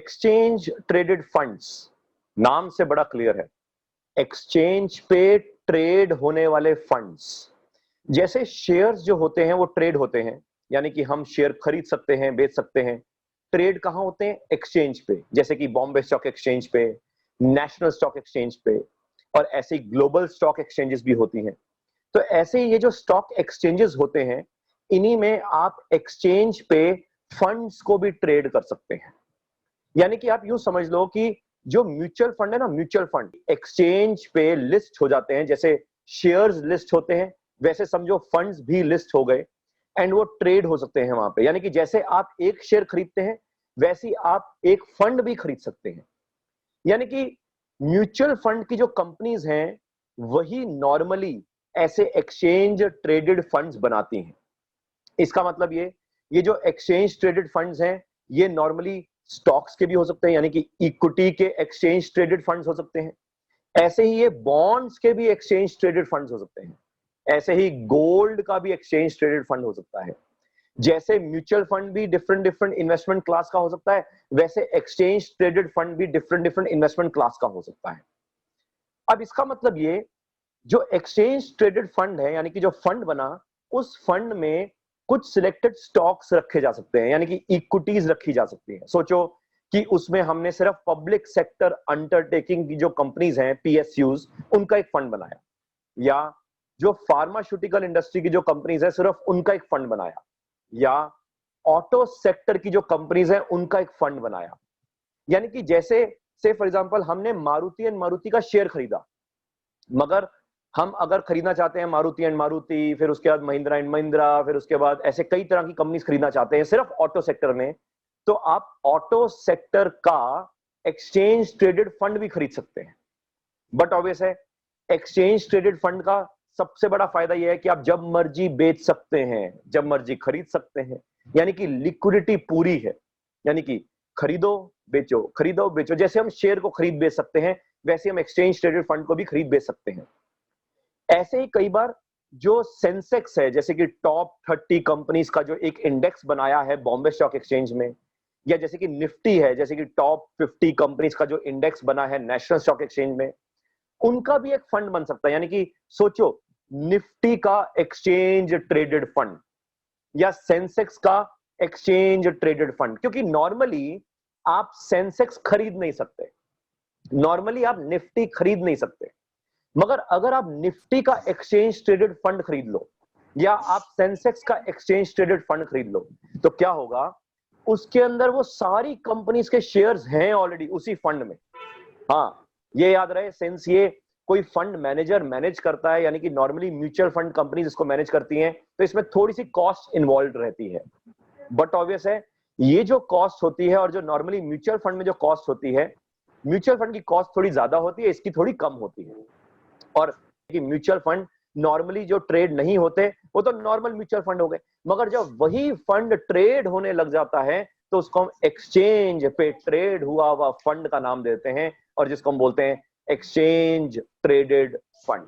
Exchange traded funds नाम से बड़ा क्लियर है, एक्सचेंज पे ट्रेड होने वाले फंड्स। जैसे शेयर्स जो होते हैं वो ट्रेड होते हैं, यानी कि हम शेयर खरीद सकते हैं, बेच सकते हैं। ट्रेड कहां होते हैं? एक्सचेंज पे, जैसे कि बॉम्बे स्टॉक एक्सचेंज पे, नेशनल स्टॉक एक्सचेंज पे, और ऐसे ही ग्लोबल स्टॉक एक्सचेंजेस भी होती हैं। तो ऐसे ही ये जो स्टॉक एक्सचेंजेस होते हैं, इन्हीं में आप एक्सचेंज पे फंड्स को भी ट्रेड कर सकते हैं। यानी कि आप यूं समझ लो कि जो म्यूचुअल फंड है ना, म्यूचुअल फंड एक्सचेंज पे लिस्ट हो जाते हैं, जैसे शेयर्स लिस्ट होते हैं वैसे समझो फंड्स भी लिस्ट हो गए, एंड वो ट्रेड हो सकते हैं वहां पे। यानी कि जैसे आप एक शेयर खरीदते हैं वैसे ही आप एक फंड भी खरीद सकते हैं। यानी कि म्यूचुअल फंड की जो कंपनीज हैं वही नॉर्मली ऐसे एक्सचेंज ट्रेडेड फंड्स बनाती हैं। इसका मतलब ये जो एक्सचेंज ट्रेडेड फंड्स हैं ये नॉर्मली स्टॉक्स के भी हो सकते हैं, यानी कि इक्विटी के एक्सचेंज ट्रेडेड फंड्स हो सकते हैं। ऐसे ही ये बॉन्ड्स के भी एक्सचेंज ट्रेडेड फंड्स हो सकते हैं। ऐसे ही गोल्ड का भी एक्सचेंज ट्रेडेड फंड हो सकता है। जैसे म्यूचुअल फंड भी डिफरेंट डिफरेंट इन्वेस्टमेंट क्लास का हो सकता है, वैसे एक्सचेंज ट्रेडेड फंड भी डिफरेंट डिफरेंट इन्वेस्टमेंट क्लास का हो सकता है। अब इसका मतलब ये, जो एक्सचेंज ट्रेडेड फंड है यानी कि जो फंड बना, उस फंड में कुछ सिलेक्टेड स्टॉक्स रखे जा सकते हैं, यानी कि इक्विटीज रखी जा सकती है। सोचो कि उसमें हमने सिर्फ पब्लिक सेक्टर अंडरटेकिंग की जो कंपनीज हैं, पीएसयूज, उनका एक फंड बनाया, या जो फार्मास्यूटिकल इंडस्ट्री की जो कंपनीज है सिर्फ उनका एक फंड बनाया, या ऑटो सेक्टर की जो कंपनीज है उनका एक फंड बनाया। यानी कि जैसे से फॉर एग्जांपल हमने मारुति एंड मारुति का शेयर खरीदा, मगर हम अगर खरीदना चाहते हैं मारुति एंड मारुति, फिर उसके बाद महिंद्रा एंड महिंद्रा, फिर उसके बाद ऐसे कई तरह की कंपनीज खरीदना चाहते हैं सिर्फ ऑटो सेक्टर में, तो आप ऑटो सेक्टर का एक्सचेंज ट्रेडेड फंड भी खरीद सकते हैं। बट ऑब्वियस है, एक्सचेंज ट्रेडेड फंड का सबसे बड़ा फायदा यह है कि आप जब मर्जी बेच सकते हैं, जब मर्जी खरीद सकते हैं, यानी कि लिक्विडिटी पूरी है। यानी कि खरीदो बेचो, जैसे हम शेयर को खरीद बेच सकते हैं वैसे हम एक्सचेंज ट्रेडेड फंड को भी खरीद बेच सकते हैं। ऐसे ही कई बार जो सेंसेक्स है, जैसे कि टॉप 30 कंपनीज का जो एक इंडेक्स बनाया है बॉम्बे स्टॉक एक्सचेंज में, या जैसे कि निफ्टी है, जैसे कि टॉप 50 कंपनीज का जो इंडेक्स बना है नेशनल स्टॉक एक्सचेंज में, उनका भी एक फंड बन सकता है। यानी कि सोचो निफ्टी का एक्सचेंज ट्रेडेड फंड या सेंसेक्स का एक्सचेंज ट्रेडेड फंड, क्योंकि नॉर्मली आप सेंसेक्स खरीद नहीं सकते, नॉर्मली आप निफ्टी खरीद नहीं सकते, मगर अगर आप निफ्टी का एक्सचेंज ट्रेडेड फंड खरीद लो या आप सेंसेक्स का एक्सचेंज ट्रेडेड फंड खरीद लो, तो क्या होगा, उसके अंदर वो सारी कंपनीज के शेयर्स हैं ऑलरेडी उसी फंड में। हाँ, ये याद रहे, सिंस ये कोई फंड मैनेजर मैनेज करता है, यानी कि नॉर्मली म्यूचुअल फंड कंपनीज इसको मैनेज करती हैं, तो इसमें थोड़ी सी कॉस्ट इन्वॉल्व रहती है। बट ऑब्वियस है, ये जो कॉस्ट होती है और जो नॉर्मली म्यूचुअल फंड में जो कॉस्ट होती है, म्यूचुअल फंड की कॉस्ट थोड़ी ज्यादा होती है, इसकी थोड़ी कम होती है। और कि म्यूचुअल फंड नॉर्मली जो ट्रेड नहीं होते वो तो नॉर्मल म्यूचुअल फंड हो गए, मगर जब वही फंड ट्रेड होने लग जाता है तो उसको हम एक्सचेंज पे ट्रेड हुआ हुआ फंड का नाम देते हैं, और जिसको हम बोलते हैं एक्सचेंज ट्रेडेड फंड।